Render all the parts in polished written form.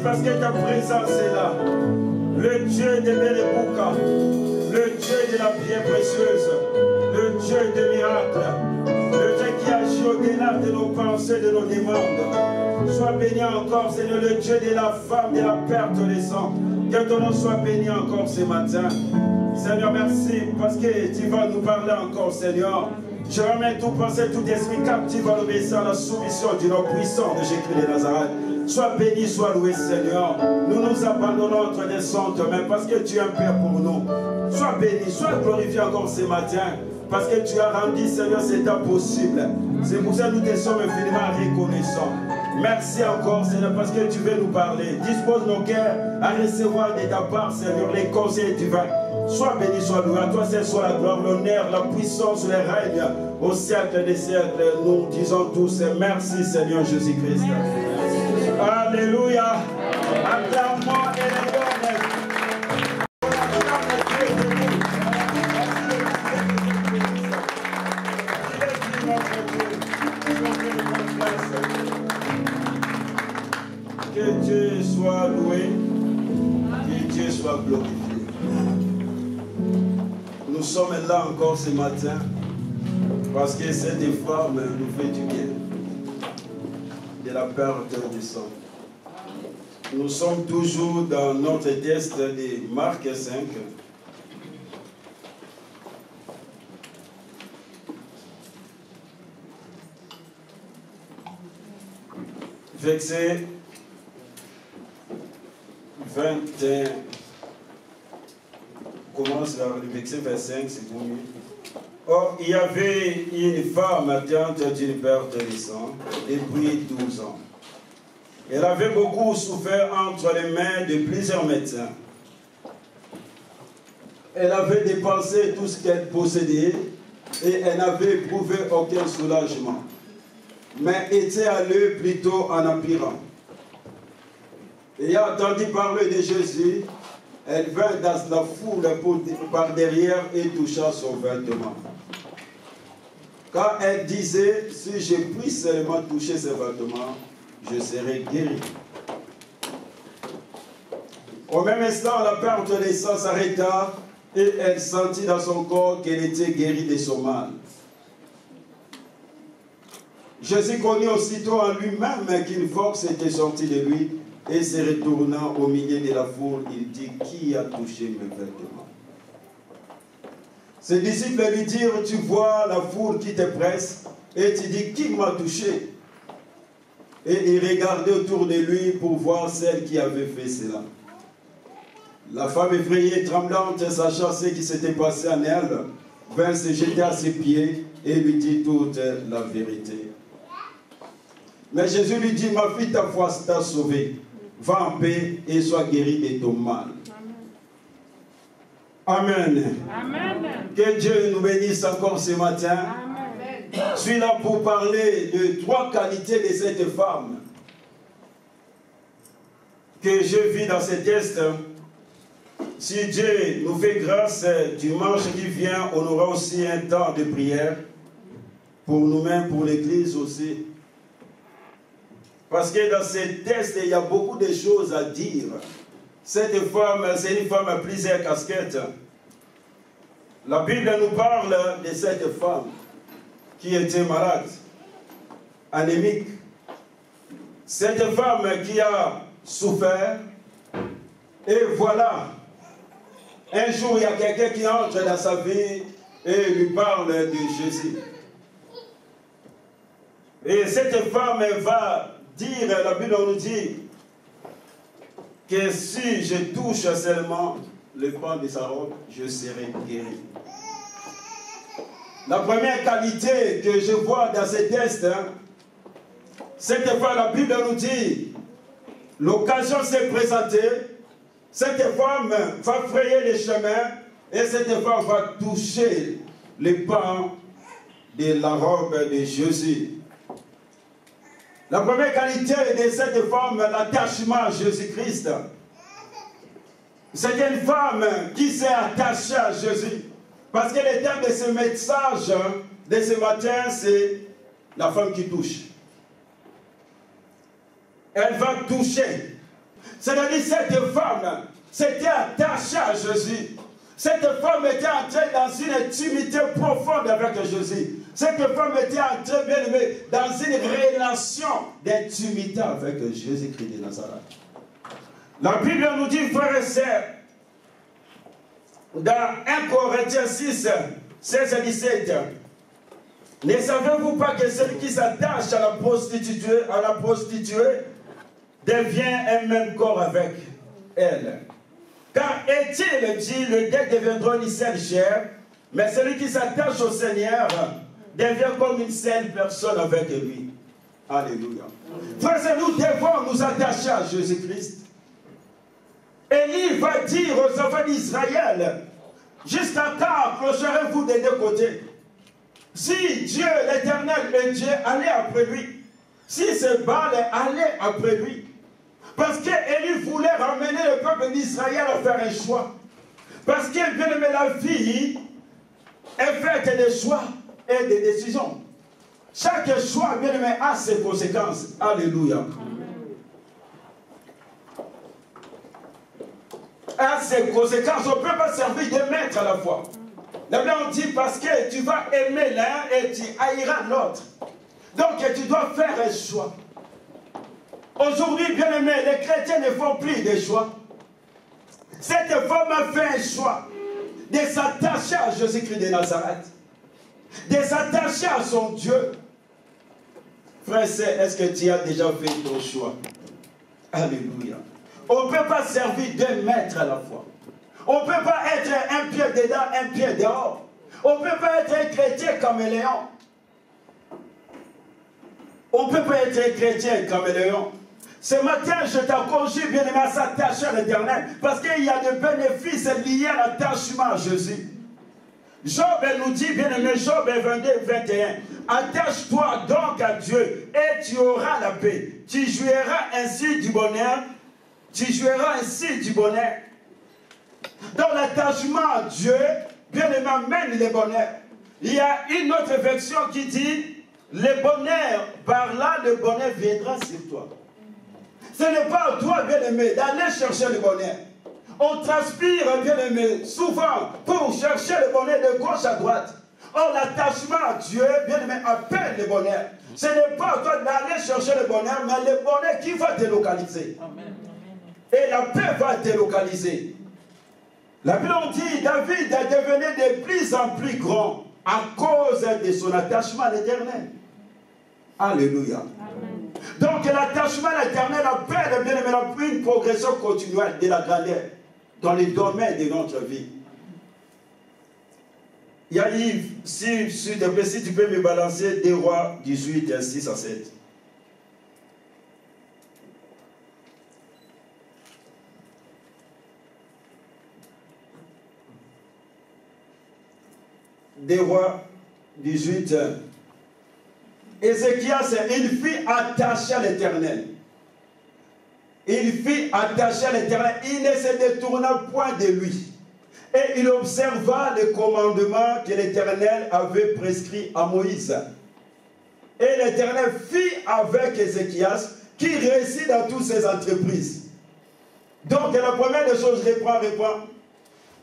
parce que ta présence est là. Le Dieu de Bélébuka, le Dieu de la pierre précieuse, le Dieu des miracles, le Dieu qui agit au-delà de nos pensées, de nos demandes. Sois béni encore, Seigneur, le Dieu de la femme, de la perte des sang. Que ton nom soit béni encore ce matin. Seigneur, merci parce que tu vas nous parler encore, Seigneur. Je remets tout pensée, tout esprit captif à l'obéissance, à la soumission du nom puissant de Jésus de Nazareth. Sois béni, sois loué, Seigneur. Nous nous abandonnons entre les saintes mains parce que tu es un Père pour nous. Sois béni, sois glorifié encore ce matin parce que tu as rendu, Seigneur, c'est impossible. C'est pour ça que nous te sommes infiniment reconnaissants. Merci encore, Seigneur, parce que tu veux nous parler. Dispose nos cœurs à recevoir de ta part, Seigneur, les conseils divins. Sois béni, sois loué. À toi, c'est soit la gloire, l'honneur, la puissance, le règne au siècle des siècles. Nous disons tous merci, Seigneur Jésus-Christ. Alléluia. Acclame-moi et le donne. Que Dieu soit loué, que Dieu soit glorifié. Nous sommes là encore ce matin parce que cette femme nous fait du bien de la perte du sang. Nous sommes toujours dans notre texte de Marc 5. Verset 21. On commence par le verset 25, c'est pour mieux. Or, il y avait une femme atteinte d'une perte de sang depuis 12 ans. Elle avait beaucoup souffert entre les mains de plusieurs médecins. Elle avait dépensé tout ce qu'elle possédait et elle n'avait éprouvé aucun soulagement, mais était allée plutôt en empirant. Ayant entendu parler de Jésus, elle vint dans la foule par derrière et toucha son vêtement. Quand elle disait, si je puis seulement toucher ses vêtements, je serai guéri. Au même instant, la perte de sang s'arrêta et elle sentit dans son corps qu'elle était guérie de son mal. Jésus connut aussitôt en lui-même qu'une force était sortie de lui et se retournant au milieu de la foule, il dit, qui a touché mes vêtements? Ses disciples lui dirent, tu vois la foule qui te presse et tu dis, qui m'a touché? Et il regardait autour de lui pour voir celle qui avait fait cela. La femme effrayée, tremblante, sachant ce qui s'était passé en elle, vint se jeter à ses pieds et lui dit toute la vérité. Mais Jésus lui dit, ma fille, ta foi t'a sauvée. Va en paix et sois guérie de ton mal. Amen. Amen. Que Dieu nous bénisse encore ce matin. Amen. Je suis là pour parler de 3 qualités de cette femme que je vis dans ce texte. Si Dieu nous fait grâce, dimanche qui vient, on aura aussi un temps de prière pour nous-mêmes, pour l'Église aussi. Parce que dans ce texte, il y a beaucoup de choses à dire. Cette femme, c'est une femme à plusieurs casquettes. La Bible nous parle de cette femme qui était malade, anémique. Cette femme qui a souffert. Et voilà, un jour, il y a quelqu'un qui entre dans sa vie et lui parle de Jésus. Et cette femme va dire, la Bible nous dit, que si je touche seulement le pan de sa robe, je serai guéri. La première qualité que je vois dans ce texte, cette femme, la Bible nous dit, l'occasion s'est présentée, cette femme va frayer les chemins et cette femme va toucher le pan de la robe de Jésus. La première qualité de cette femme, l'attachement à Jésus-Christ. C'est une femme qui s'est attachée à Jésus. Parce que le thème de ce message de ce matin, c'est la femme qui touche. Elle va toucher. C'est-à-dire cette femme s'était attachée à Jésus. Cette femme était entrée dans une intimité profonde avec Jésus. Cette femme était entrée, bien aimée, dans une relation d'intimité avec Jésus-Christ de Nazareth. La Bible nous dit, frères et sœurs, dans 1 Corinthiens 6, 16 et 17, ne savez-vous pas que celui qui s'attache à la prostituée devient un même corps avec elle? Car est-il dit, le deux deviendront une seule chair, mais celui qui s'attache au Seigneur devient comme une seule personne avec lui. Alléluia. Frères, nous devons nous attacher à Jésus-Christ. Élie va dire aux enfants d'Israël, jusqu'à quand clocherez-vous des deux côtés? Si Dieu, l'Éternel est Dieu, allez après lui. Si c'est Baal, allez après lui. Parce qu'Élie voulait ramener le peuple d'Israël à faire un choix. Parce que, bien aimé, la vie est faite des choix et des décisions. Chaque choix, bien aimé, a ses conséquences. Alléluia. A ses conséquences. On ne peut pas servir de maître à la fois. La Bible on dit parce que tu vas aimer l'un et tu haïras l'autre. Donc tu dois faire un choix. Aujourd'hui, bien aimé, les chrétiens ne font plus de choix. Cette femme a fait un choix de s'attacher à Jésus-Christ de Nazareth, de s'attacher à son Dieu. Frère, est-ce que tu as déjà fait ton choix? Alléluia. On ne peut pas servir deux maîtres à la fois. On ne peut pas être un pied dedans, un pied dehors. On ne peut pas être un chrétien caméléon. On ne peut pas être un chrétien caméléon. Ce matin, je t'encourage, bien aimé, à s'attacher à l'Éternel, parce qu'il y a des bénéfices liés à l'attachement à Jésus. Job nous dit, bien aimé, Job 22, 21, attache-toi donc à Dieu et tu auras la paix. Tu jouiras ainsi du bonheur. Tu jouiras ainsi du bonheur. Dans l'attachement à Dieu, bien aimé, mène le bonheur. Il y a une autre version qui dit, le bonheur, par là, le bonheur viendra sur toi. Ce n'est pas à toi, bien-aimé, d'aller chercher le bonheur. On transpire, bien-aimé, souvent pour chercher le bonheur de gauche à droite. Or, l'attachement à Dieu, bien-aimé, appelle le bonheur. Ce n'est pas à toi d'aller chercher le bonheur, mais le bonheur qui va te localiser. Amen. Et la paix va te localiser. La Bible dit, David est devenu de plus en plus grand à cause de son attachement à l'Éternel. Alléluia. Amen. Donc l'attachement à l'Éternel appelle bien aimé une progression continuelle de la grandeur dans les domaines de notre vie. Il y a Yves, si tu peux me balancer 2 Rois 18, 6 à 7. Des Rois 18. Ézéchias, il fut attaché à l'Éternel. Il fut attaché à l'Éternel. Il ne se détourna point de lui. Et il observa les commandements que l'Éternel avait prescrits à Moïse. Et l'Éternel fit avec Ézéchias, qui réussit dans toutes ses entreprises. Donc la première des choses, reprend.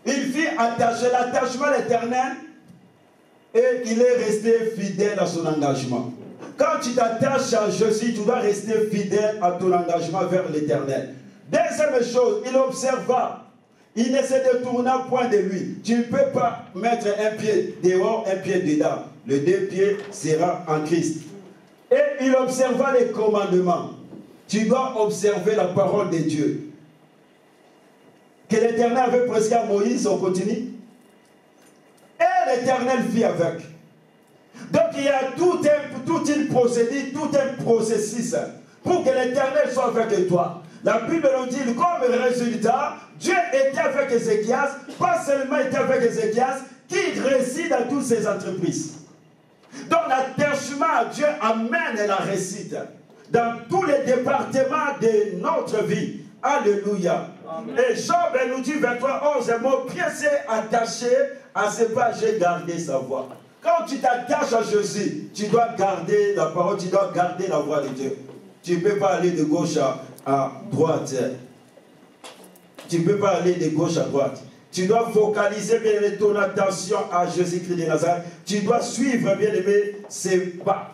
Il fut attaché, l'attachement à l'Éternel, et il est resté fidèle à son engagement. Quand tu t'attaches à Jésus, tu dois rester fidèle à ton engagement vers l'Éternel. Deuxième chose, il observa. Il ne se détourna point de lui. Tu ne peux pas mettre un pied dehors, un pied dedans. Le 2 pieds sera en Christ. Et il observa les commandements. Tu dois observer la parole de Dieu. Que l'Éternel avait prescrit à Moïse, on continue. Et l'Éternel fit avec. Donc il y a toute une procédure, tout un processus pour que l'Éternel soit avec toi. La Bible nous dit comme résultat, Dieu était avec Ézéchias, pas seulement était avec Ézéchias, qui réside dans toutes ses entreprises. Donc l'attachement à Dieu amène la réussite dans tous les départements de notre vie. Alléluia. Amen. Et Job nous dit 23, 11, mon pied s'est attaché à ce pas, j'ai gardé sa voix. Quand tu t'attaches à Jésus, tu dois garder la parole, tu dois garder la voix de Dieu. Tu ne peux pas aller de gauche à droite. Tu ne peux pas aller de gauche à droite. Tu dois focaliser, bien aimé, ton attention à Jésus-Christ de Nazareth. Tu dois suivre, bien aimé, ses pas.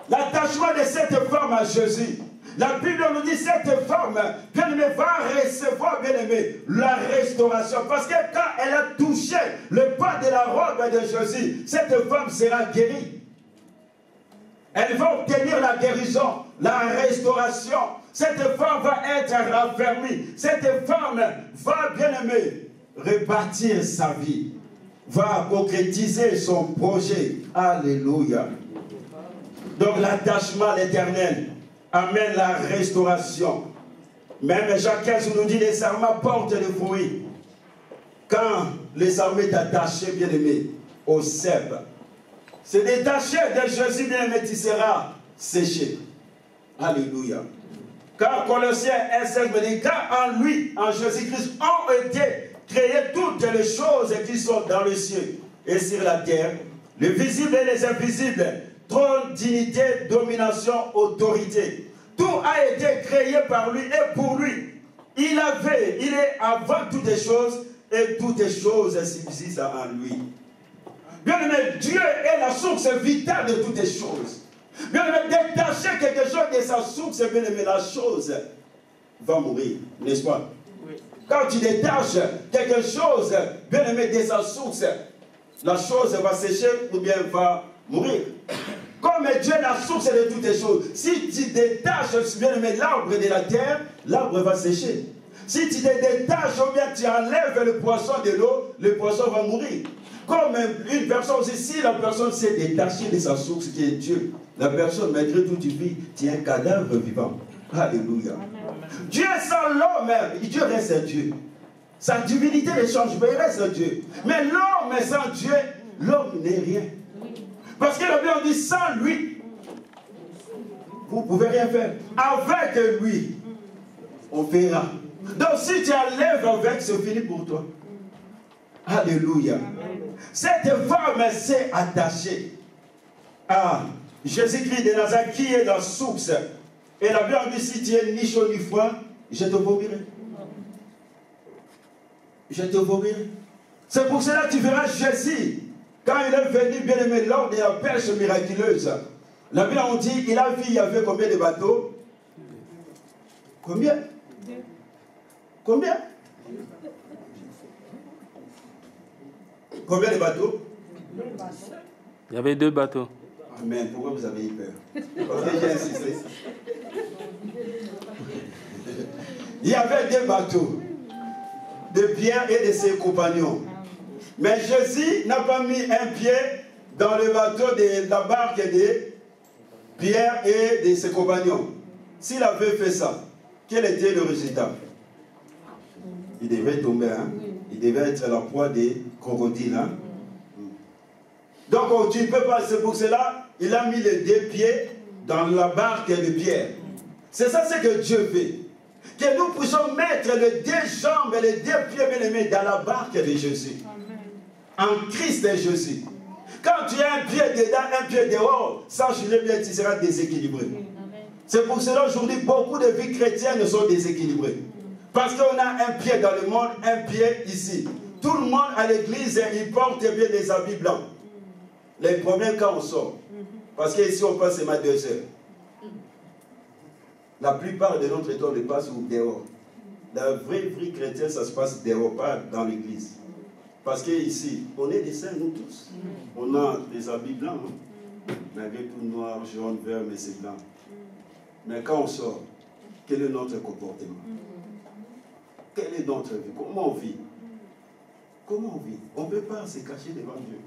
L'attachement de cette femme à Jésus. La Bible nous dit cette femme, bien aimé, va recevoir, bien aimé, la restauration. Parce que quand elle a touché le pas de la robe de Jésus, cette femme sera guérie. Elle va obtenir la guérison, la restauration. Cette femme va être raffermie. Cette femme va, bien aimé, rebâtir sa vie. Va concrétiser son projet. Alléluia. Donc l'attachement à l'Éternel amène la restauration. Même Jacques 15 nous dit les sarments portent le fruit. Quand les sarments est attaché, bien aimé, au cèpe, se détacher de Jésus, bien aimé, tu seras séché. Alléluia. Quand Colossiens 1,16 me dit, car en lui, en Jésus-Christ, ont été créées toutes les choses qui sont dans le ciel et sur la terre, les visibles et les invisibles, trône, dignité, domination, autorité. Tout a été créé par lui et pour lui. Il est avant toutes les choses et toutes les choses subsistent en lui. Bien aimé, Dieu est la source vitale de toutes les choses. Bien aimé, détacher quelque chose de sa source, bien aimé, la chose va mourir, n'est-ce pas? Oui. Quand tu détaches quelque chose, bien aimé, de sa source, la chose va sécher ou bien va mourir. Comme Dieu est la source de toutes les choses, si tu détaches, bien aimé, l'arbre de la terre, l'arbre va sécher. Si tu te détaches ou bien tu enlèves le poisson de l'eau, le poisson va mourir. Comme une personne aussi, si la personne s'est détachée de sa source qui est Dieu, la personne, malgré tout, tu vis, tu es un cadavre vivant. Alléluia. Amen. Dieu sans l'homme, Dieu reste Dieu. Sa divinité ne change pas, il reste Dieu. Mais l'homme sans Dieu, l'homme n'est rien. Parce que la Bible dit, sans lui, vous ne pouvez rien faire. Avec lui, on verra. Donc si tu enlèves avec, c'est fini pour toi. Alléluia. Cette femme s'est attachée à Jésus-Christ de Nazareth qui est la source. Et la Bible dit, si tu es ni chaud ni froid, je te vomirai. Je te vomirai. C'est pour cela que tu verras Jésus. Quand il est venu, bien aimé, lors de la pêche miraculeuse, la Bible on dit, il a vu, il y avait combien de bateaux? Combien? Combien? Combien de bateaux? Il y avait 2 bateaux. Amen. Pourquoi vous avez eu peur? Ok, j'ai insisté. Il y avait 2 bateaux de Pierre et de ses compagnons. Mais Jésus n'a pas mis un pied dans le bateau de la barque de Pierre et de ses compagnons. S'il avait fait ça, quel était le résultat? Il devait tomber, hein? Il devait être la proie des crocodiles. Hein? Donc tu ne peux pas, c'est pour cela, il a mis les 2 pieds dans la barque de Pierre. C'est ça ce que Dieu fait. Que nous puissions mettre les 2 jambes et les 2 pieds bien aimés dans la barque de Jésus. En Christ et Jésus. Quand tu as un pied dedans, un pied dehors, sache-le bien, tu seras déséquilibré. C'est pour cela aujourd'hui, beaucoup de vies chrétiennes sont déséquilibrées. Parce qu'on a un pied dans le monde, un pied ici. Tout le monde à l'église, il porte bien des habits blancs. Les problèmes quand on sort. Parce qu'ici on passe seulement 2 heures. La plupart de notre temps ne passe dehors. La vraie vie chrétienne, ça se passe dehors, pas dans l'église. Parce qu'ici, on est des saints, nous tous. On a des habits blancs. Hein? Malgré tout noir, jaune, vert, mais c'est blanc. Mais quand on sort, quel est notre comportement? Quelle est notre vie? Comment on vit? Comment on vit? On ne peut pas se cacher devant Dieu.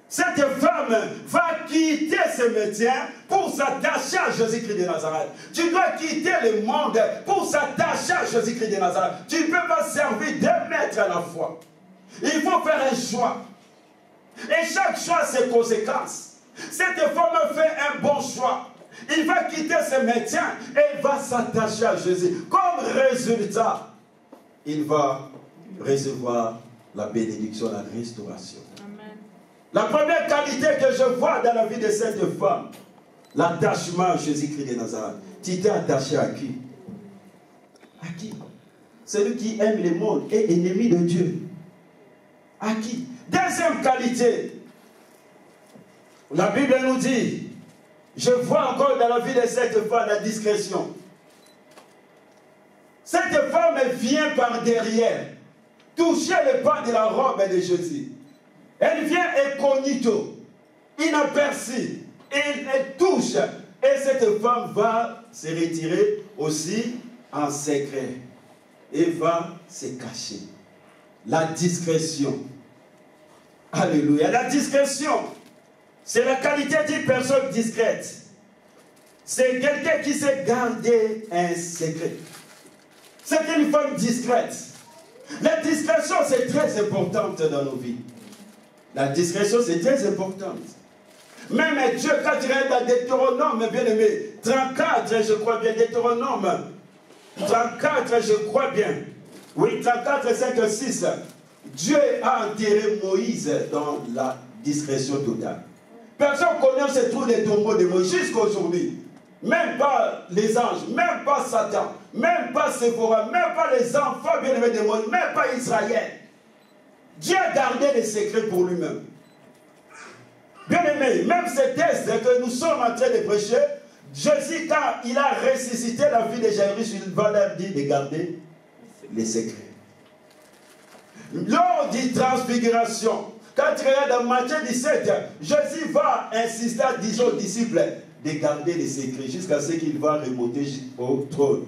Cette femme va quitter ce métier pour s'attacher à Jésus-Christ de Nazareth. Tu dois quitter le monde pour s'attacher à Jésus-Christ de Nazareth. Tu ne peux pas servir 2 maîtres à la fois. Il faut faire un choix. Et chaque choix a ses conséquences. Cette femme fait un bon choix. Il va quitter ce métier et il va s'attacher à Jésus. Comme résultat, il va recevoir la bénédiction, la restauration. Amen. La première qualité que je vois dans la vie de cette femme, l'attachement à Jésus-Christ de Nazareth. Tu t'es attaché à qui? À qui? celui qui aime le monde est ennemi de Dieu. À qui? Deuxième qualité. La Bible nous dit, je vois encore dans la vie de cette femme la discrétion. Cette femme vient par derrière, toucher le pas de la robe de Jésus. Elle vient incognito, inaperçue, elle touche. Et cette femme va se retirer aussi en secret et va se cacher. La discrétion. Alléluia. La discrétion, c'est la qualité d'une personne discrète. C'est quelqu'un qui sait garder un secret. C'est une femme discrète. La discrétion, c'est très importante dans nos vies. La discrétion, c'est très importante. Même Dieu, quand il est dans Deutéronome, bien aimé, 34, je crois bien, Deutéronome 34, je crois bien. Oui, 34, 5, 6. Dieu a enterré Moïse dans la discrétion totale. Personne ne connaît ce trou des tombeaux de Moïse jusqu'à aujourd'hui. Même pas les anges, même pas Satan, même pas Séphora, même pas les enfants bien-aimés de Moïse, même pas Israël. Dieu a gardé les secrets pour lui-même. Bien-aimés, même ces textes que nous sommes en train de prêcher, Jésus, quand il a ressuscité la vie de Jairus, il va leur dire de garder les secrets. Lors d'une transfiguration, quand tu regardes dans Matthieu 17, Jésus va insister à 10 aux disciples de garder les secrets jusqu'à ce qu'il va remonter au trône,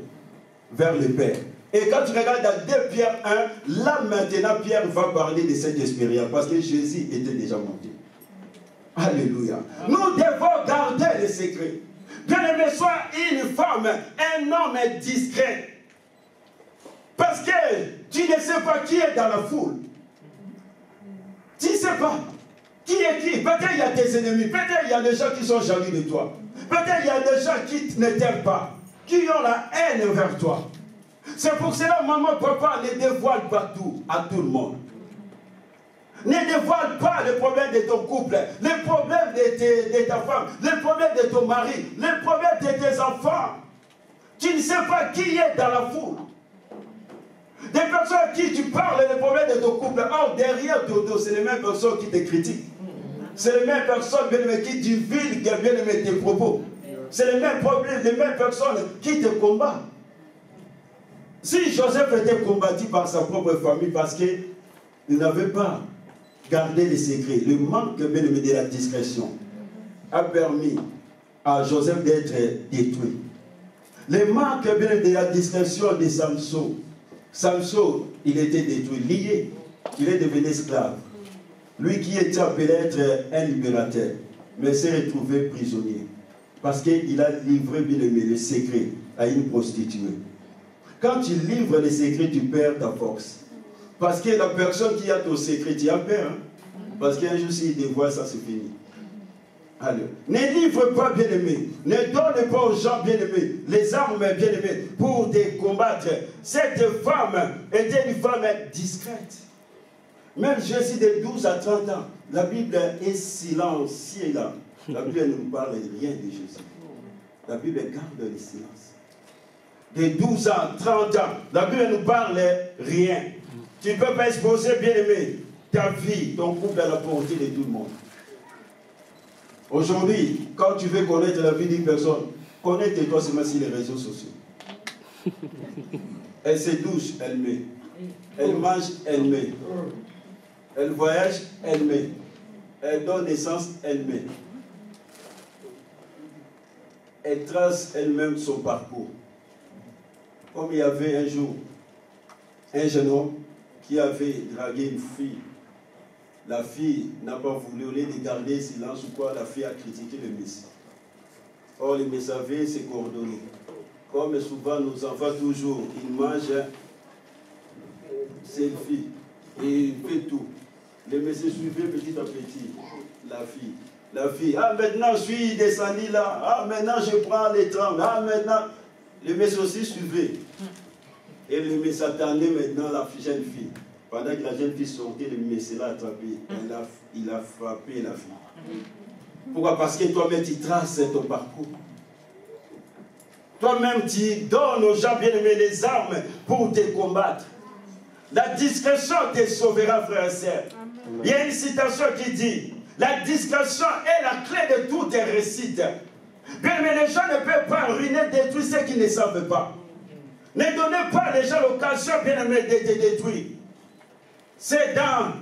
vers le Père. Et quand tu regardes dans 2 Pierre 1, là maintenant Pierre va parler de cette expérience parce que Jésus était déjà monté. Alléluia. Nous devons garder les secrets. Bien-aimé, sois une femme, un homme discret. Parce que tu ne sais pas qui est dans la foule. Tu ne sais pas qui est qui. Peut-être il y a tes ennemis. Peut-être il y a des gens qui sont jaloux de toi. Peut-être il y a des gens qui ne t'aiment pas. Qui ont la haine vers toi. C'est pour cela, maman, papa, ne dévoile pas tout à tout le monde. Ne dévoile pas les problèmes de ton couple, les problèmes de ta femme, les problèmes de ton mari, les problèmes de tes enfants. Tu ne sais pas qui est dans la foule. Des personnes à qui tu parles des problèmes de ton couple, or derrière ton dos, c'est les mêmes personnes qui te critiquent. C'est les mêmes personnes qui divulguent bien aimé tes propos. C'est les mêmes problèmes, les mêmes personnes qui te combattent. Si Joseph était combattu par sa propre famille parce qu'il n'avait pas gardé les secrets, le manque bien aimé de la discrétion a permis à Joseph d'être détruit. Le manque bien aimé de la discrétion de Samson. Samson, il était détruit, lié, il est devenu esclave. Lui qui était appelé être un libérateur, mais s'est retrouvé prisonnier. Parce qu'il a livré bien aimé le secret à une prostituée. Quand tu livres les secrets, tu perds ta force. Parce que la personne qui a ton secret, tu as peur. Hein? Parce qu'un jour, s'il dévoile, ça c'est fini. Alors, ne livre pas bien-aimé. Ne donne pas aux gens bien-aimés les armes bien-aimées pour te combattre. Cette femme était une femme discrète. Même Jésus de 12 à 30 ans, la Bible est silencieuse. La Bible ne nous parle rien de Jésus. La Bible garde le silence. De 12 ans, 30 ans, la Bible ne nous parle rien. Tu ne peux pas exposer, bien-aimé, ta vie, ton couple à la portée de tout le monde. Aujourd'hui, quand tu veux connaître la vie d'une personne, connecte-toi seulement sur les réseaux sociaux. Elle se douche, elle met. Elle mange, elle met. Elle voyage, elle met. Elle donne naissance, elle met. Elle trace elle-même son parcours. Comme il y avait un jour un jeune homme qui avait dragué une fille. La fille n'a pas voulu, au lieu de garder silence ou quoi, la fille a critiqué le Messie. Or, le Messie avait ses coordonnées. Comme souvent nos enfants toujours, ils mangent selfie et il fait tout. Le Messie suivait petit à petit la fille. La fille, ah maintenant je suis descendu là, ah maintenant je prends les trams, ah maintenant. Le Messie aussi suivait. Et le Messie attendait maintenant la jeune fille. Pendant que la jeune fille sortait, le Messie l'a attrapé. Il a frappé la fille. Pourquoi? Parce que toi-même tu traces ton parcours. Toi-même, tu donnes aux gens bien-aimés les armes pour te combattre. La discrétion te sauvera, frères et sœurs. Il y a une citation qui dit, la discrétion est la clé de toutes les réussites. Mais les gens ne peuvent pas ruiner, détruire ceux qui ne savent pas. Ne donnez pas les gens l'occasion, bien-aimés, de te détruire. C'est dans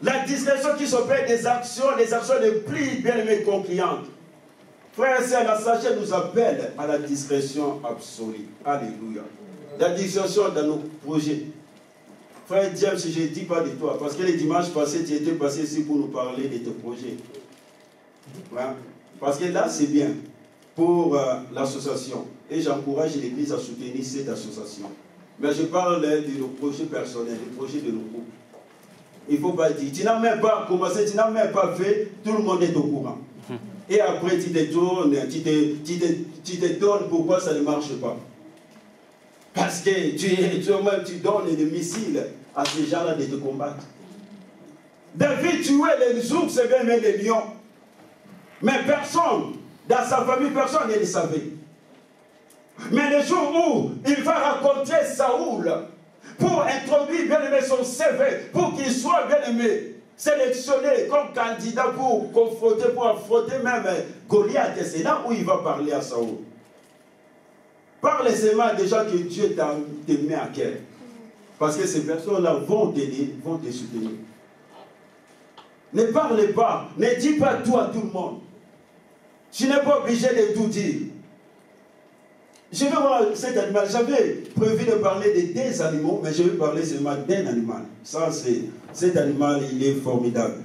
la discrétion qui s'opère des actions de plus, bien-aimés, concluantes. Frères et sœurs, la sagesse nous appelle à la discrétion absolue. Alléluia. La discrétion dans nos projets. Frère James, je ne dis pas de toi, parce que les dimanches passés, tu étais passé ici pour nous parler de tes projets. Hein? Parce que là, c'est bien pour l'association. Et j'encourage l'Église à soutenir cette association. Mais je parle de nos projets personnels, des projets de nos groupes. Il ne faut pas dire, tu n'as même pas commencé, tu n'as même pas fait, tout le monde est au courant. Et après, tu te tournes, tu te donnes pourquoi ça ne marche pas. Parce que tu donnes des missiles à ces gens-là de te combattre. David tuait les ours et même les lions. Mais personne, dans sa famille, personne ne le savait. Mais le jour où il va rencontrer Saoul pour introduire bien-aimé son CV, pour qu'il soit bien-aimé, sélectionné comme candidat pour confronter, pour affronter même Goliath, c'est là où il va parler à Saoul. Parle seulement des gens que Dieu t'a mis à cœur. Parce que ces personnes-là vont t'aider, vont te soutenir. Ne parle pas, ne dis pas tout à tout le monde. Tu n'es pas obligé de tout dire. Je vais voir cet animal. J'avais prévu de parler de deux animaux, mais je vais parler seulement d'un animal. Ça, cet animal, il est formidable.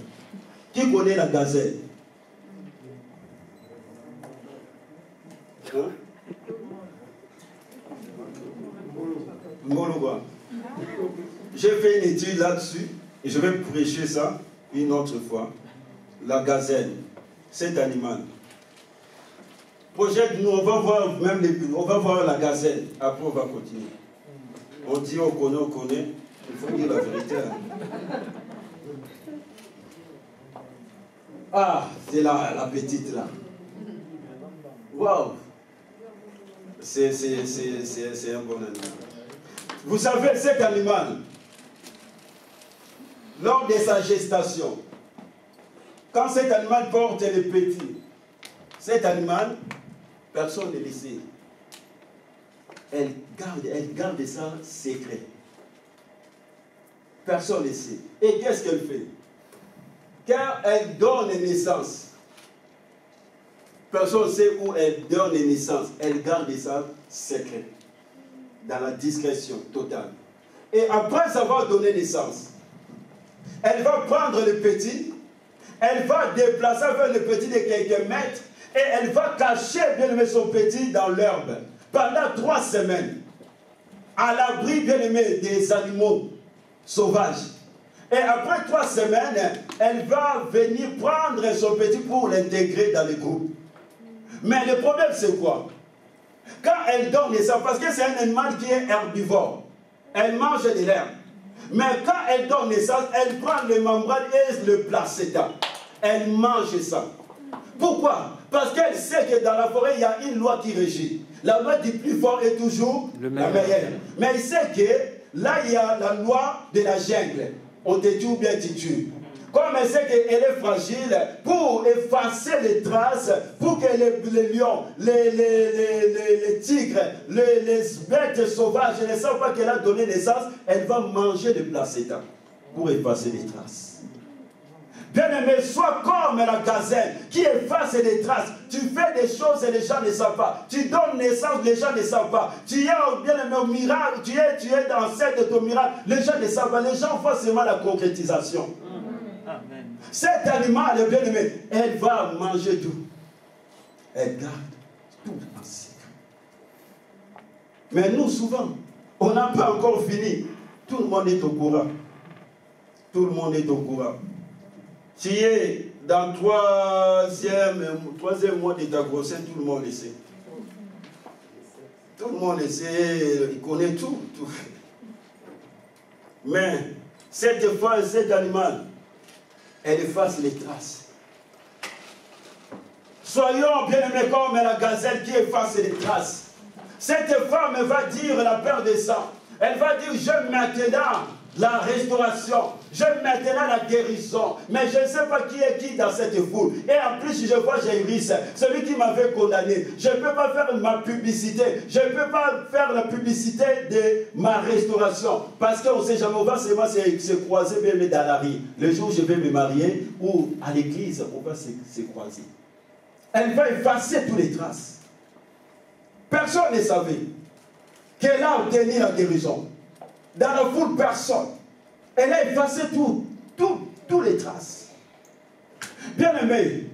Qui connaît la gazelle? Hein? Ngoloba. J'ai fait une étude là-dessus et je vais prêcher ça une autre fois. La gazelle, cet animal. Projette, nous, on va voir même on va voir la gazelle. Après, on va continuer. On dit on connaît. Il faut dire la vérité. Hein. Ah, c'est la petite là. Waouh! C'est un bon animal. Vous savez, cet animal, lors de sa gestation, quand cet animal porte les petits, cet animal, personne ne le sait. Elle garde ça secret. Personne ne le sait. Et qu'est-ce qu'elle fait? Car elle donne naissance. Personne ne sait où elle donne naissance. Elle garde ça secret. Dans la discrétion totale. Et après avoir donné naissance, elle va prendre le petit, elle va déplacer vers le petit de quelques mètres, et elle va cacher bien-aimé son petit dans l'herbe pendant 3 semaines, à l'abri bien-aimé des animaux sauvages. Et après 3 semaines, elle va venir prendre son petit pour l'intégrer dans le groupe. Mais le problème c'est quoi? Quand elle donne naissance, parce que c'est un animal qui est herbivore, elle mange de l'herbe. Mais quand elle donne naissance, elle prend les membranes et le placenta. Elle mange ça. Pourquoi? Parce qu'elle sait que dans la forêt, il y a une loi qui régit. La loi du plus fort est toujours la meilleure. Mais il sait que là, il y a la loi de la jungle. On te tue ou bien tu tues. Comme elle sait qu'elle est fragile, pour effacer les traces, pour que les lions, les tigres, les bêtes sauvages ne savent pas qu'elle a donné naissance, elle va manger le placenta pour effacer les traces. Bien-aimé, sois comme la gazelle qui efface les traces. Tu fais des choses et les gens ne savent pas. Tu donnes naissance, les gens ne savent pas. Tu es bien-aimé au miracle, tu es dans cette de ton miracle, les gens ne savent pas. Les gens font seulement la concrétisation. Amen. Cet animal, bien-aimé, elle va manger tout. Elle garde tout en secret. Mais nous, souvent, on n'a pas encore fini. Tout le monde est au courant. Tout le monde est au courant. Tu es dans le troisième mois de ta grossesse, tout le monde le sait. Tout le monde le sait, il connaît tout. Mais cette fois, cet animal, elle efface les traces. Soyons bien aimés comme la gazelle qui efface les traces. Cette femme va dire la peur de sang. Elle va dire, j'aime maintenant la restauration, j'aime maintenant la guérison, mais je ne sais pas qui est qui dans cette foule. Et en plus, je vois Jairus, celui qui m'avait condamné. Je ne peux pas faire ma publicité, je ne peux pas faire la publicité de ma restauration, parce qu'on ne sait jamais, on va seulement se croiser même dans la rue. Le jour où je vais me marier, ou à l'église, on va se croiser. Elle va effacer toutes les traces. Personne ne savait qu'elle a obtenu la guérison. Dans la foule, personne. Elle a effacé toutes les traces. Bien-aimé,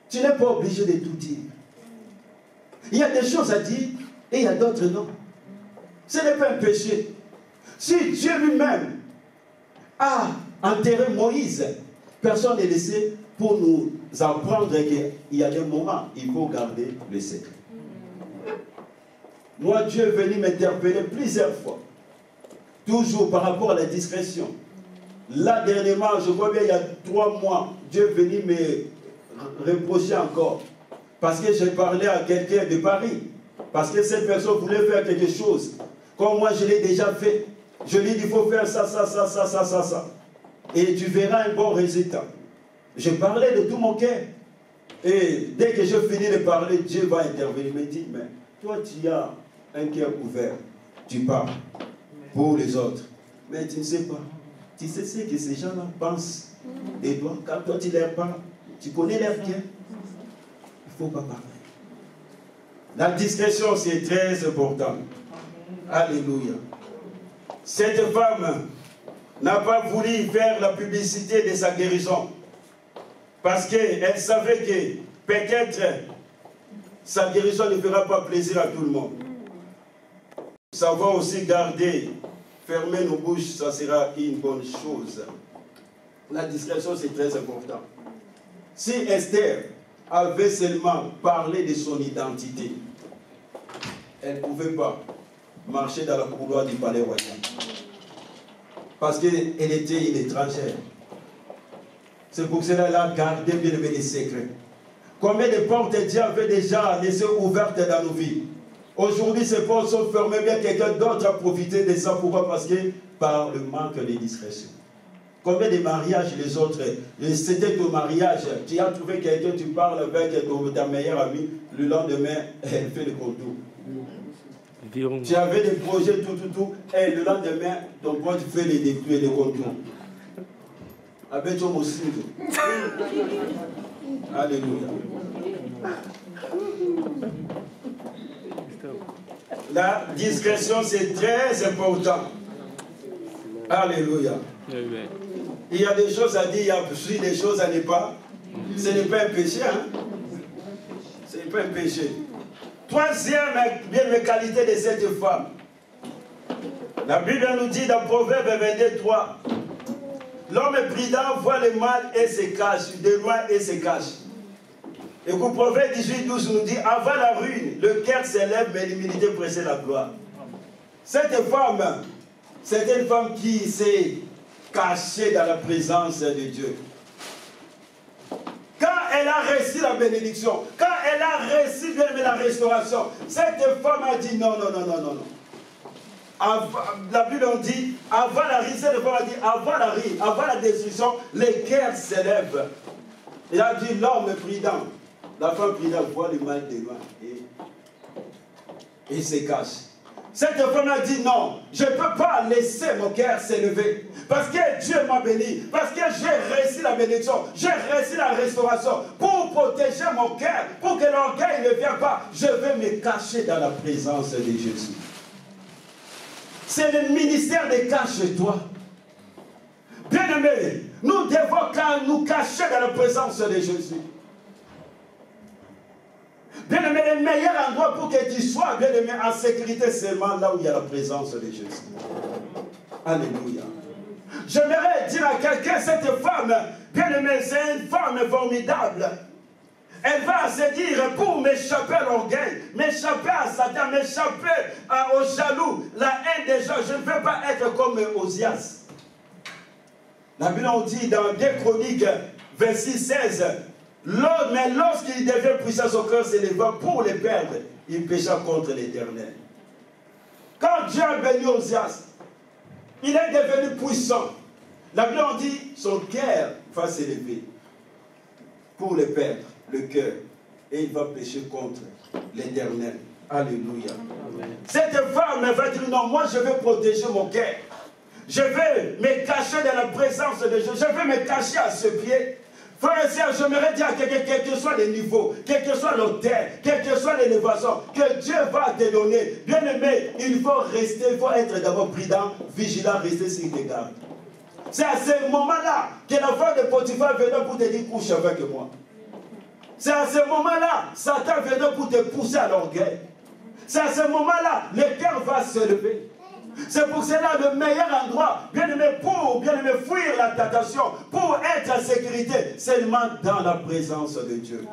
tu n'es pas obligé de tout dire. Il y a des choses à dire et il y a d'autres non. Ce n'est pas un péché. Si Dieu lui-même a enterré Moïse, personne n'est laissé pour nous apprendre qu'il y a des moments où il faut garder le secret. Moi, Dieu est venu m'interpeller plusieurs fois. Toujours par rapport à la discrétion. Là, dernièrement, je vois bien, il y a 3 mois, Dieu est venu me reprocher encore. Parce que j'ai parlé à quelqu'un de Paris. Parce que cette personne voulait faire quelque chose. Comme moi, je l'ai déjà fait. Je lui ai dit, il faut faire ça, ça, ça, ça, ça, ça, ça. Et tu verras un bon résultat. Je parlais de tout mon cœur. Et dès que je finis de parler, Dieu va intervenir. Il me dit, mais toi, tu as un cœur ouvert. Tu parles pour les autres. Mais tu ne sais pas. Tu sais ce que ces gens-là pensent de toi. Quand toi, tu leur parles, tu connais leur cœur. Il ne faut pas parler. La discrétion, c'est très important. Alléluia. Cette femme n'a pas voulu faire la publicité de sa guérison. Parce qu'elle savait que peut-être sa guérison ne fera pas plaisir à tout le monde. Savoir aussi garder, fermer nos bouches, ça sera une bonne chose. La discrétion, c'est très important. Si Esther avait seulement parlé de son identité, elle ne pouvait pas marcher dans la couloir du palais royal. Parce qu'elle était une étrangère. C'est pour cela qu'elle a gardé bien les secrets. Combien de portes Dieu avait déjà laissées ouvertes dans nos vies? Aujourd'hui, ces portes sont fermées, bien quelqu'un d'autre a profité de ça. Pourquoi? Parce que par le manque de discrétion. Combien de mariages les autres, c'était ton mariage, tu as trouvé quelqu'un, tu parles avec ta meilleure amie, le lendemain, elle fait le contour. Tu avais des projets, tout, et le lendemain, ton pote fait les contours. Avec ton aussi. Alléluia. La discrétion, c'est très important. Alléluia. Il y a des choses à dire, il y a aussi des choses à ne pas. Ce n'est pas un péché, hein? Ce n'est pas un péché. Troisième qualité de cette femme. La Bible nous dit dans Proverbe 22:3, l'homme prudent voit le mal et se cache, de loin et se cache. Et que Proverbe 18:12 nous dit, avant la ruine, le cœur s'élève, mais l'humilité précède la gloire. Cette femme, c'est une femme qui s'est cachée dans la présence de Dieu. Quand elle a reçu la bénédiction, quand elle a reçu la restauration, cette femme a dit non, non, non, non, non, non. La Bible dit, avant la ruine, cette femme a dit, avant la destruction, les cœurs s'élèvent. Il a dit, l'homme prudent, la femme prudente voit le mal de loin et se cache. Cette femme a dit non, je ne peux pas laisser mon cœur s'élever. Parce que Dieu m'a béni, parce que j'ai reçu la bénédiction, j'ai reçu la restauration. Pour protéger mon cœur, pour que l'orgueil ne vienne pas, je vais me cacher dans la présence de Jésus. C'est le ministère de cache-toi. Bien-aimés, nous devons nous cacher dans la présence de Jésus. Bien-aimé, le meilleur endroit pour que tu sois, bien-aimé, en sécurité, seulement là où il y a la présence de Jésus. Alléluia. J'aimerais dire à quelqu'un, cette femme, bien-aimé, c'est une femme formidable. Elle va se dire, pour m'échapper à l'orgueil, m'échapper à Satan, m'échapper aux jaloux, la haine des gens, je ne veux pas être comme Osias. La Bible nous dit dans 2 Chroniques, verset 16, Mais lorsqu'il devient puissant, son cœur s'éleva pour les perdre. Il pécha contre l'Éternel. Quand Dieu a béni Osias, il est devenu puissant. La Bible en dit, son cœur va s'élever pour les perdre, le cœur. Et il va pécher contre l'Éternel. Alléluia. Amen. Cette femme va dire, non, moi je vais protéger mon cœur. Je vais me cacher dans la présence de Dieu. Je vais me cacher à ce pied. Frère et sœur, j'aimerais dire à quelqu'un, quel que soit les niveaux, quel que soit l'autel, quel que soit l'élévation, que Dieu va te donner. Bien aimé, il faut rester, il faut être d'abord prudent, vigilant, rester sur tes gardes. C'est à ce moment-là que la femme de Potiphar venait pour te dire, couche avec moi. C'est à ce moment-là, Satan venait pour te pousser à l'orgueil. C'est à ce moment-là, le cœur va se lever. C'est pour cela le meilleur endroit, bien aimé, pour fuir la tentation, pour être en sécurité, seulement dans la présence de Dieu.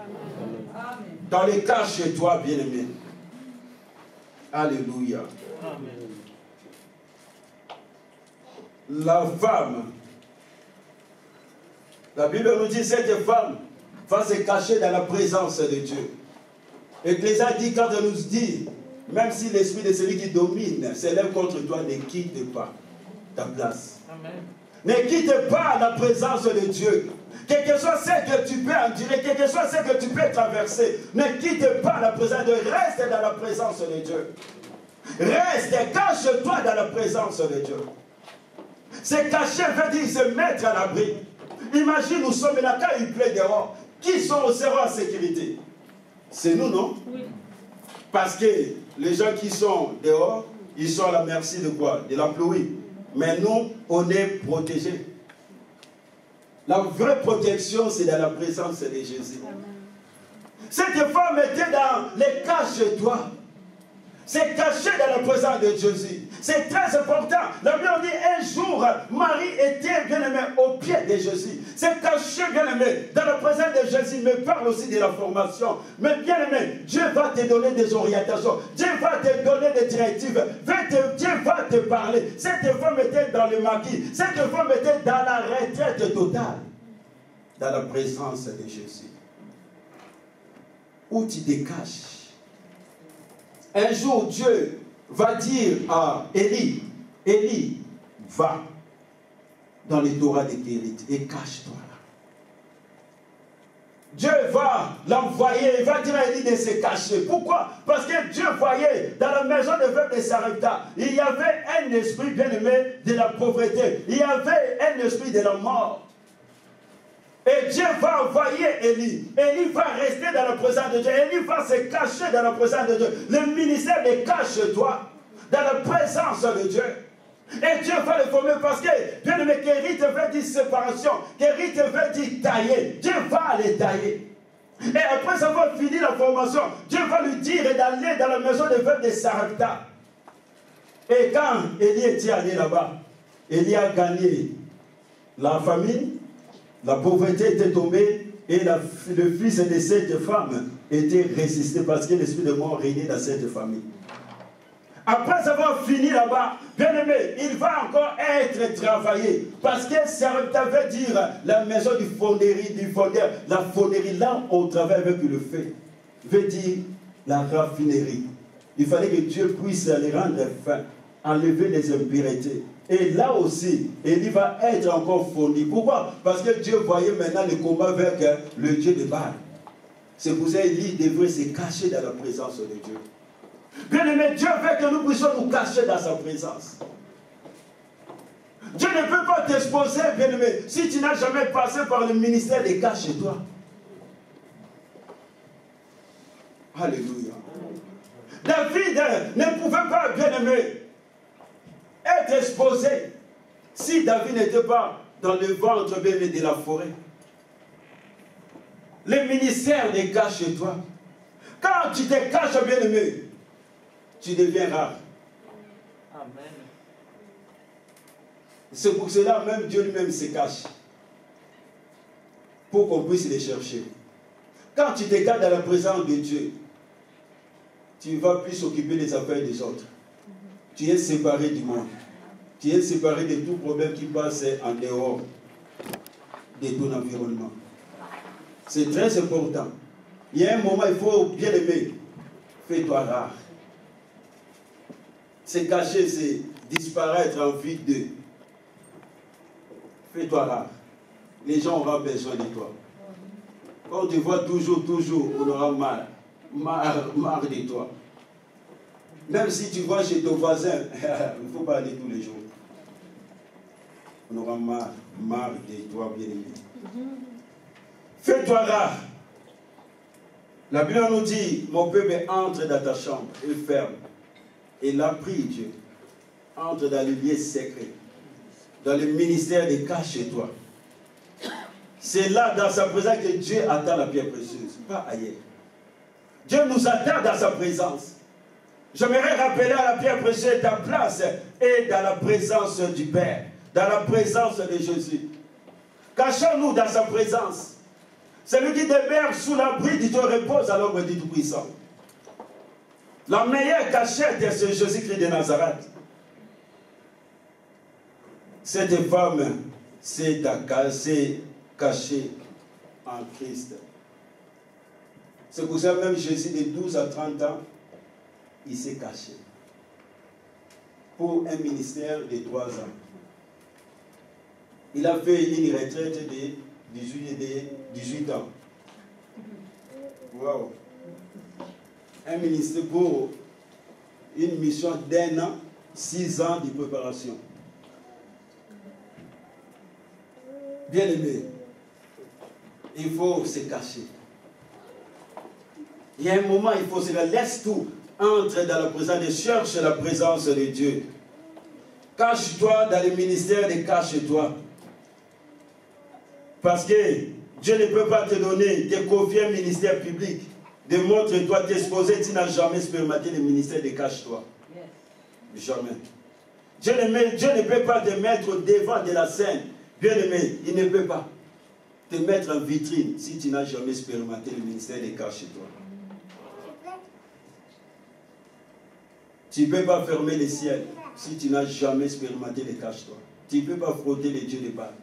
Amen. Dans les cas chez toi, bien aimé. Alléluia. Amen. La femme, la Bible nous dit, cette femme va se cacher dans la présence de Dieu. Ecclésiaste dit, quand elle nous dit, même si l'esprit de celui qui domine s'élève contre toi, ne quitte pas ta place. Amen. Ne quitte pas la présence de Dieu. Quel que soit ce que tu peux endurer, quel que soit ce que tu peux traverser, ne quitte pas la présence de Dieu. Reste dans la présence de Dieu. Reste, cache-toi dans la présence de Dieu. Se cacher veut dire se mettre à l'abri. Imagine, nous sommes là, quand il pleut dehors, qui sera en sécurité? C'est nous, non? Oui. Parce que les gens qui sont dehors, ils sont à la merci de quoi? De la pluie. Mais nous, on est protégés. La vraie protection, c'est dans la présence de Jésus. Cette femme était dans les caches-toi. C'est caché dans la présence de Jésus. C'est très important. La Bible dit un jour, Marie était bien aimée au pied de Jésus. C'est caché, bien aimé, dans la présence de Jésus. Mais parle aussi de la formation. Mais bien aimé, Dieu va te donner des orientations. Dieu va te donner des directives. Dieu va te parler. Cette femme était dans le maquis. Cette femme était dans la retraite totale. Dans la présence de Jésus. Où tu te caches. Un jour, Dieu va dire à Élie, Élie, va dans les Torahs des Kérites et cache-toi là. Dieu va l'envoyer, il va dire à Élie de se cacher. Pourquoi? Parce que Dieu voyait dans la maison de veuve de Sarepta, il y avait un esprit bien-aimé de la pauvreté, il y avait un esprit de la mort. Et Dieu va envoyer Élie. Élie va rester dans la présence de Dieu. Élie va se cacher dans la présence de Dieu. Le ministère de cache-toi dans la présence de Dieu. Et Dieu va le former parce que, bien aimé, Kérite veut dire séparation. Kérite veut dire tailler. Dieu va les tailler. Et après avoir fini la formation, Dieu va lui dire d'aller dans la maison de veuve de Sarepta. Et quand Élie était allé là-bas, Élie a gagné la famine. La pauvreté était tombée et le fils de cette femme était résisté parce que l'esprit de mort régnait dans cette famille. Après avoir fini là-bas, bien aimé, il va encore être travaillé. Parce que ça veut dire la maison du fondeur. La fonderie, là on travaille avec le feu. Veut dire la raffinerie. Il fallait que Dieu puisse les rendre fins, enlever les impuretés. Et là aussi, Élie va être encore fourni. Pourquoi? Parce que Dieu voyait maintenant le combat avec le Dieu de Baal. C'est pour ça qu'Élie devrait se cacher dans la présence de Dieu. Bien aimé, Dieu veut que nous puissions nous cacher dans sa présence. Dieu ne peut pas t'exposer, bien aimé, si tu n'as jamais passé par le ministère des cas chez toi. Alléluia. David ne pouvait pas, bien aimé, être exposé si David n'était pas dans le ventre bien aimé de la forêt. Le ministère des cas chez toi. Quand tu te caches, bien aimé, tu deviens rare. Amen. C'est pour cela même Dieu lui-même se cache. Pour qu'on puisse les chercher. Quand tu te caches dans la présence de Dieu, tu ne vas plus s'occuper des affaires des autres. Tu es séparé du monde. Tu es séparé de tout problème qui passe en dehors de ton environnement. C'est très important. Il y a un moment, il faut bien aimer. Fais-toi rare. C'est cacher, c'est disparaître en vie de. Fais-toi rare. Les gens auront besoin de toi. Quand tu vois toujours, on aura marre de toi. Même si tu vois chez ton voisin, il faut parler tous les jours. On aura marre de toi, bien-aimé. Fais-toi rare. La Bible nous dit, mon peuple entre dans ta chambre et ferme. Et là, prie Dieu. Entre dans le lieu secret. Dans le ministère des cas chez toi. C'est là, dans sa présence, que Dieu attend la pierre précieuse, pas ailleurs. Dieu nous attend dans sa présence. J'aimerais rappeler à la pierre précieuse ta place est dans la présence du Père, dans la présence de Jésus. Cachons-nous dans sa présence. Celui qui demeure sous l'abri de Dieu repose à l'ombre du Tout-Puissant. La meilleure cachette, c'est Jésus-Christ de Nazareth. Cette femme s'est cachée en Christ. C'est pour ça même Jésus de 12 à 30 ans, il s'est caché. Pour un ministère de 3 ans. Il a fait une retraite de 18 ans. Wow. Un ministère pour une mission d'1 an, 6 ans de préparation. Bien aimé, il faut se cacher. Il y a un moment, il faut se laisse tout. Entre dans la présence de Dieu, cherche la présence de Dieu. Cache-toi dans le ministère de cache-toi. Parce que Dieu ne peut pas te donner, te confier un ministère public. Démontre-toi, t'exposer, tu n'as jamais expérimenté le ministère de cache-toi. Jamais. Dieu ne peut pas te mettre devant de la scène. Bien aimé, il ne peut pas te mettre en vitrine si tu n'as jamais expérimenté le ministère de cache-toi. Tu ne peux pas fermer les ciels si tu n'as jamais expérimenté le cache-toi. Tu ne peux pas frotter les dieux de Baal.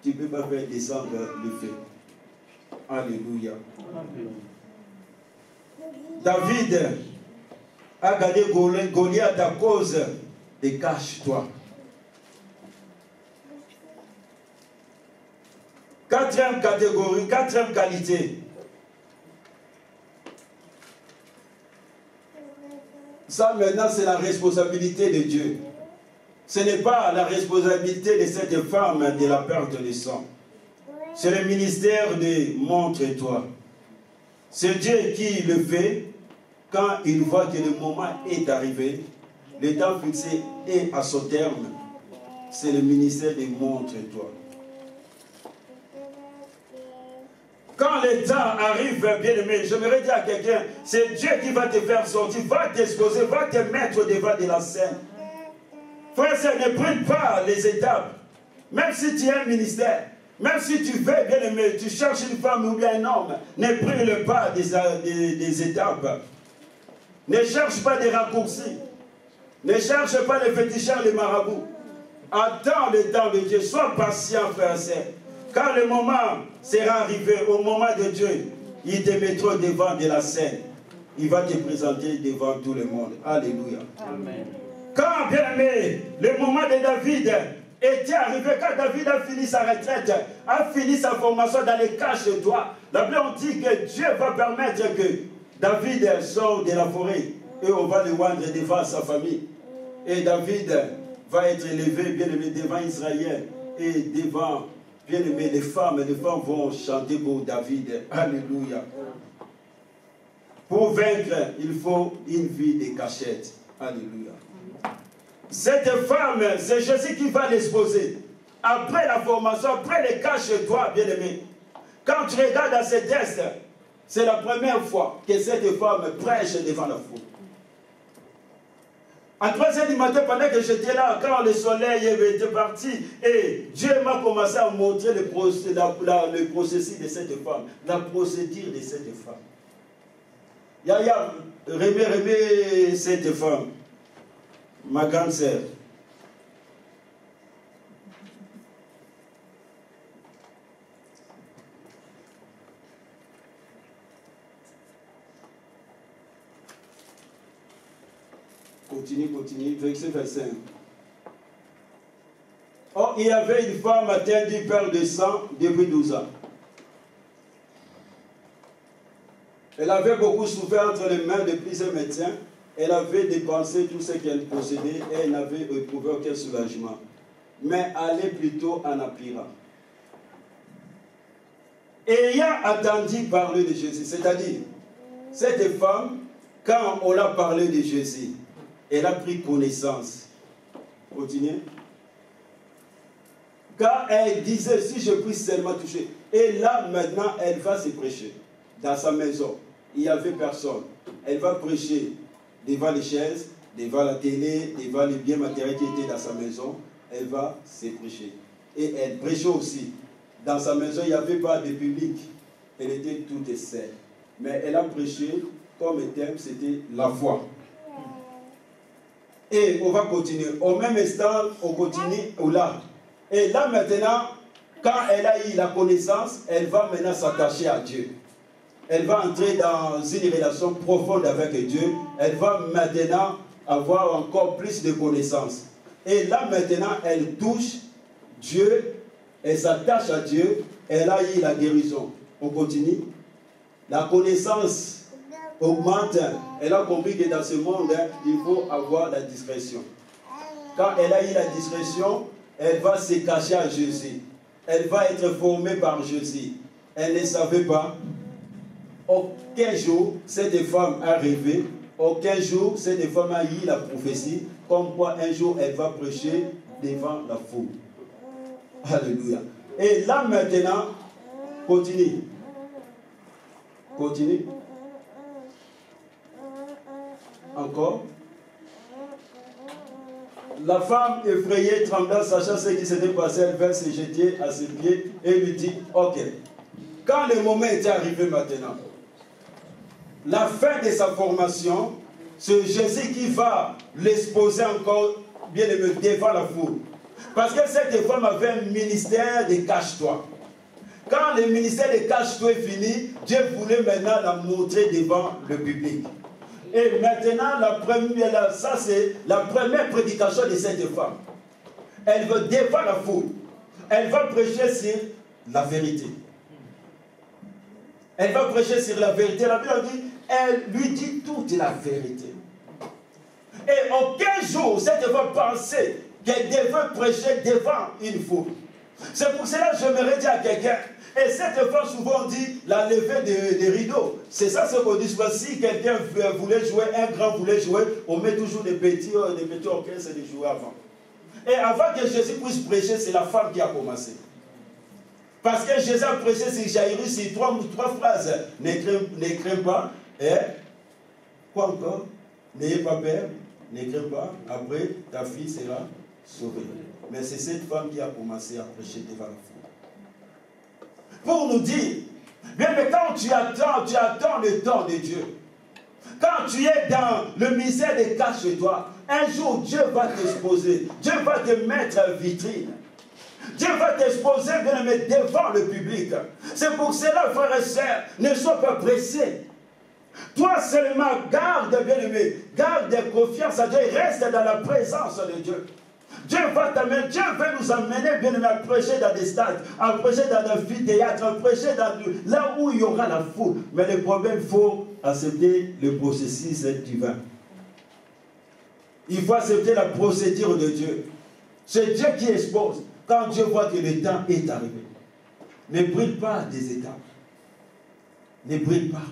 Tu ne peux pas faire descendre le feu. Alléluia. David a gardé Goliath à cause de cache-toi. 4e catégorie, 4e qualité. Ça maintenant c'est la responsabilité de Dieu. Ce n'est pas la responsabilité de cette femme de la perte de sang. C'est le ministère de montre-toi. C'est Dieu qui le fait quand il voit que le moment est arrivé, le temps fixé est à son terme. C'est le ministère de montre-toi. Quand le temps arrive, bien aimé, j'aimerais dire à quelqu'un, c'est Dieu qui va te faire sortir, va t'exposer, va te mettre devant de la scène. Frère, ne brûle pas les étapes. Même si tu as un ministère, même si tu veux, bien aimé, tu cherches une femme ou bien un homme, ne brûle pas des étapes. Ne cherche pas des raccourcis. Ne cherche pas les féticheurs, les marabouts. Attends le temps de Dieu. Sois patient, frère et sœur. Quand le moment sera arrivé, au moment de Dieu, il te mettra devant de la scène. Il va te présenter devant tout le monde. Alléluia. Amen. Quand, bien aimé, le moment de David était arrivé, quand David a fini sa retraite, a fini sa formation dans les cache-toi, la Bible dit que Dieu va permettre que David sorte de la forêt et on va le rendre devant sa famille. Et David va être élevé, bien aimé, devant Israël et devant, bien aimé, les femmes vont chanter pour David. Alléluia. Pour vaincre, il faut une vie de cachette. Alléluia. Cette femme, c'est Jésus qui va l'exposer. Après la formation, après les cache-toi, bien aimé. Quand tu regardes dans ces textes, c'est la première fois que cette femme prêche devant la foule. À 3h du matin, pendant que j'étais là, quand le soleil était parti, et Dieu m'a commencé à montrer le processus de cette femme, la procédure de cette femme. Yaya, remets cette femme, ma grande sœur. Continue, verset 25. Or, il y avait une femme atteinte du père de sang depuis 12 ans. Elle avait beaucoup souffert entre les mains de plusieurs médecins. Elle avait dépensé tout ce qu'elle possédait et elle n'avait éprouvé aucun soulagement. Mais allait plutôt en empirant. Ayant attendu parler de Jésus, c'est-à-dire, cette femme, quand on a parlé de Jésus, elle a pris connaissance. Continuez. Car elle disait, si je puis seulement toucher. Et là, maintenant, elle va se prêcher. Dans sa maison, il n'y avait personne. Elle va prêcher devant les chaises, devant la télé, devant les biens matériels qui étaient dans sa maison. Elle va se prêcher. Et elle prêchait aussi. Dans sa maison, il n'y avait pas de public. Elle était toute seule. Mais elle a prêché, comme thème, c'était la foi. Et on va continuer. Au même instant, on continue là. Et là maintenant, quand elle a eu la connaissance, elle va maintenant s'attacher à Dieu. Elle va entrer dans une relation profonde avec Dieu. Elle va maintenant avoir encore plus de connaissances. Et là maintenant, elle touche Dieu, elle s'attache à Dieu, elle a eu la guérison. On continue. La connaissance augmente. Elle a compris que dans ce monde, il faut avoir la discrétion. Quand elle a eu la discrétion, elle va se cacher à Jésus. Elle va être formée par Jésus. Elle ne savait pas. Aucun jour, cette femme a rêvé. Aucun jour, cette femme a eu la prophétie. Comme quoi, un jour, elle va prêcher devant la foule. Alléluia. Et là, maintenant, continue. Continue. Encore. La femme effrayée, tremblant, sachant ce qui s'était passé, elle vint se jeter à ses pieds et lui dit, ok. Quand le moment était arrivé maintenant, la fin de sa formation, c'est Jésus qui va l'exposer encore, bien aimé, devant la foule. Parce que cette femme avait un ministère de cache-toi. Quand le ministère de cache-toi est fini, Dieu voulait maintenant la montrer devant le public. Et maintenant, ça c'est la première prédication de cette femme. Elle va devant la foule. Elle va prêcher sur la vérité. Elle va prêcher sur la vérité. La Bible dit, elle lui dit toute la vérité. Et aucun jour, cette femme pensait qu'elle devait prêcher devant une foule. C'est pour cela que j'aimerais dire à quelqu'un, et cette femme souvent dit la levée des rideaux. C'est ça ce qu'on dit souvent. Si quelqu'un voulait jouer, un grand voulait jouer, on met toujours des petits orchestres et des jouer avant. Et avant que Jésus puisse prêcher, c'est la femme qui a commencé. Parce que Jésus a prêché sur Jairus, c'est trois phrases. Ne crains pas. Et quoi encore? N'ayez pas peur. Ne crains pas. Après, ta fille sera sauvée. Mais c'est cette femme qui a commencé à prêcher devant la foule. Pour nous dire, bien, mais quand tu attends le temps de Dieu. Quand tu es dans le ministère des cas chez toi, un jour Dieu va t'exposer. Dieu va te mettre en vitrine. Dieu va t'exposer, bien aimé, devant le public. C'est pour cela, frères et sœurs, ne sois pas pressés. Toi seulement, garde, bien aimé, garde confiance à Dieu, reste dans la présence de Dieu. Dieu va t'amener, Dieu veut nous amener, bien aimé, à prêcher dans des stades, à prêcher dans des amphithéâtres, à prêcher là où il y aura la foule. Mais le problème, il faut accepter le processus divin. Il faut accepter la procédure de Dieu. C'est Dieu qui expose. Quand Dieu voit que le temps est arrivé, ne brille pas des étapes. Ne brille pas.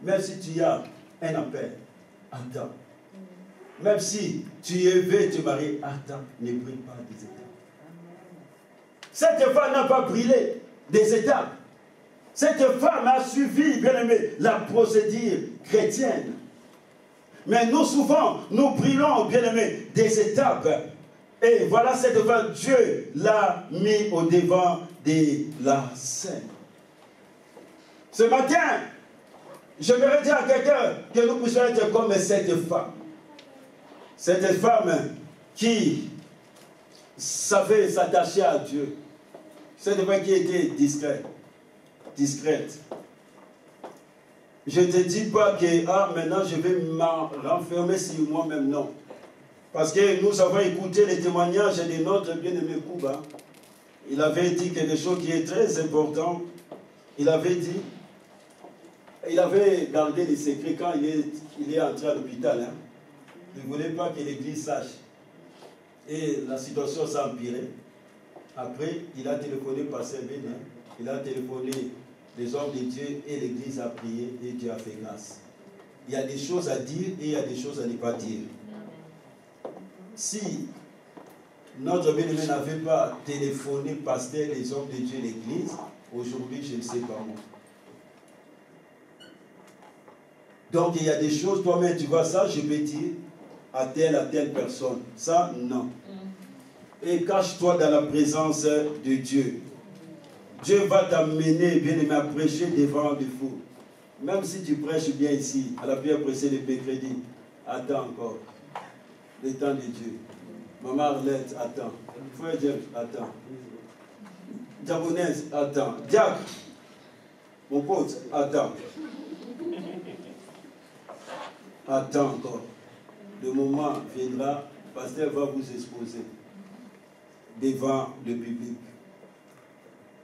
Même si tu as un appel, attends. Même si tu veux te marier, attends. Ne brille pas des étapes. Cette femme n'a pas brillé des étapes. Cette femme a suivi, bien aimé, la procédure chrétienne. Mais nous, souvent, nous brillons, bien aimé, des étapes. Et voilà cette femme, Dieu l'a mis au devant de la scène. Ce matin, je voudrais dire à quelqu'un que nous puissions être comme cette femme. Cette femme qui savait s'attacher à Dieu. Cette femme qui était discrète. Je ne te dis pas que maintenant je vais m'enfermer sur moi-même, non. Parce que nous avons écouté les témoignages de notre bien-aimé Kouba. Il avait dit quelque chose qui est très important. Il avait gardé les secrets quand il est entré à l'hôpital. Hein. Il ne voulait pas que l'église sache. Et la situation s'est empirée. Après, il a téléphoné par Bénin. Il a téléphoné les hommes de Dieu et l'église a prié et Dieu a fait grâce. Il y a des choses à dire et il y a des choses à ne pas dire. Si notre bien-aimé n'avait pas téléphoné pasteur, les hommes de Dieu et l'église, aujourd'hui, je ne sais pas moi. Donc, il y a des choses, toi-même, tu vois ça, je vais dire à telle personne. Ça, non. Et cache-toi dans la présence de Dieu. Dieu va t'amener, bien-aimé, à prêcher devant des fous. Même si tu prêches bien ici, à la prière pressée de Pécrédit, attends encore. Le temps de Dieu. Maman Arlette, attends. Frère James, attends. Jabonaise, attends. Diacre, mon pote, attends. Attends encore. Le moment viendra, le pasteur va vous exposer devant le public.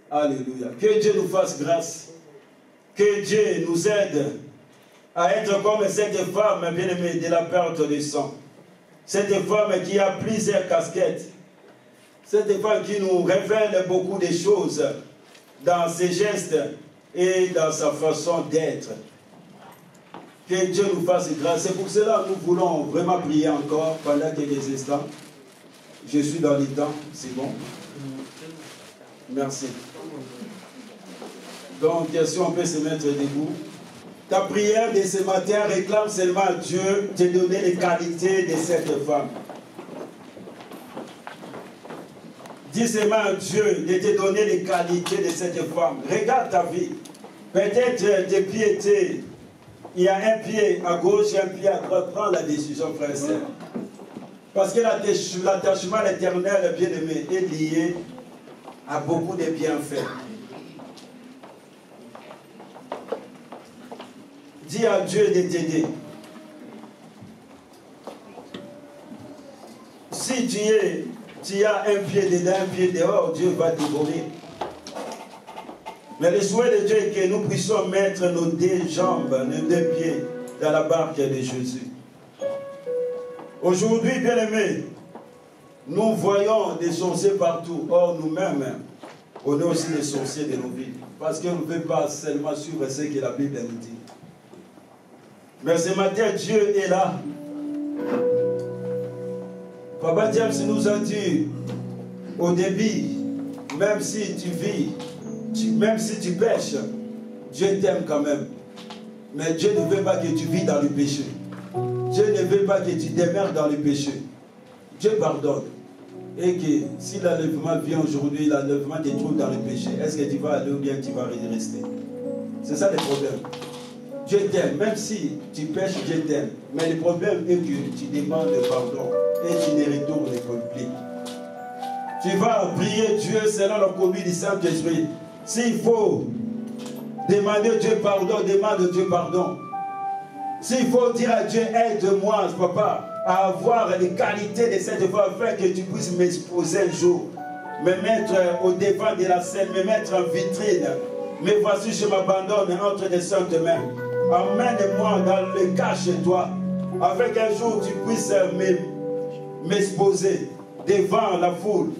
Alléluia. Que Dieu nous fasse grâce. Que Dieu nous aide à être comme cette femme bien-aimée de la perte de sang. Cette femme qui a plusieurs casquettes. Cette femme qui nous révèle beaucoup de choses dans ses gestes et dans sa façon d'être. Que Dieu nous fasse grâce. C'est pour cela que nous voulons vraiment prier encore pendant quelques instants. Je suis dans le temps, c'est bon? Merci. Donc, si on peut se mettre debout. Ta prière de ce matin réclame seulement à Dieu de donner les qualités de cette femme. Dis seulement à Dieu de te donner les qualités de cette femme. Regarde ta vie. Peut-être tes pieds étaient... Il y a un pied à gauche et un pied à droite. Prends la décision, frère et sœur. Parce que l'attachement à l'éternel, bien-aimé, est lié à beaucoup de bienfaits. Dis à Dieu de t'aider. Si tu as un pied dedans, un pied dehors, Dieu va te guérir. Mais le souhait de Dieu est que nous puissions mettre nos deux jambes, nos deux pieds dans la barque de Jésus. Aujourd'hui, bien-aimés, nous voyons des sorciers partout. Or, nous-mêmes, on est aussi des sorciers de nos vies. Parce qu'on ne peut pas seulement suivre ce que la Bible nous dit. Mais ce matin, Dieu est là. Papa James nous a dit au début, même si tu vis, même si tu pêches, Dieu t'aime quand même. Mais Dieu ne veut pas que tu vis dans le péché. Dieu ne veut pas que tu demeures dans le péché. Dieu pardonne. Et que si l'enlèvement vient aujourd'hui, l'enlèvement te trouve dans le péché, est-ce que tu vas aller ou bien tu vas rester? C'est ça le problème. Dieu t'aime, même si tu pêches, Dieu t'aime. Mais le problème est que tu demandes pardon et tu ne retournes plus. Tu vas prier Dieu selon la conduite du Saint-Esprit. S'il faut demander Dieu pardon, demande Dieu pardon. S'il faut dire à Dieu, aide-moi, papa, à avoir les qualités de cette femme, afin que tu puisses m'exposer un jour, me mettre au devant de la scène, me mettre en vitrine. Mais voici, je m'abandonne entre des saintes mains. Emmène-moi dans le cas chez toi, afin qu'un jour tu puisses m'exposer devant la foule.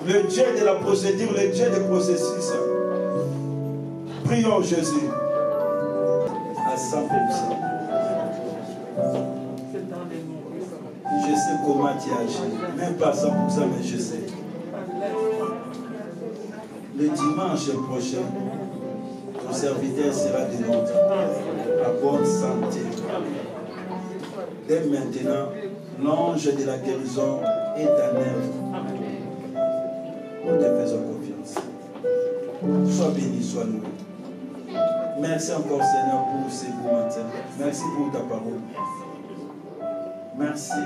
Le Dieu de la procédure, le Dieu du processus. Prions Jésus. À 100%. Je sais comment tu agis. Même pas 100%, mais je sais. Le dimanche prochain, ton serviteur sera de l'autre, à bonne santé. Dès maintenant, l'ange de la guérison est en œuvre. Nous te faisons confiance. Sois béni, sois loué. Merci encore, Seigneur, pour ce beau matin. Merci pour ta parole. Merci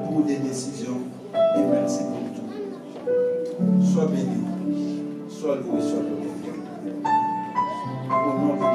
pour des décisions et merci pour tout. Sois béni, sois loué, sois glorifié. Au nom de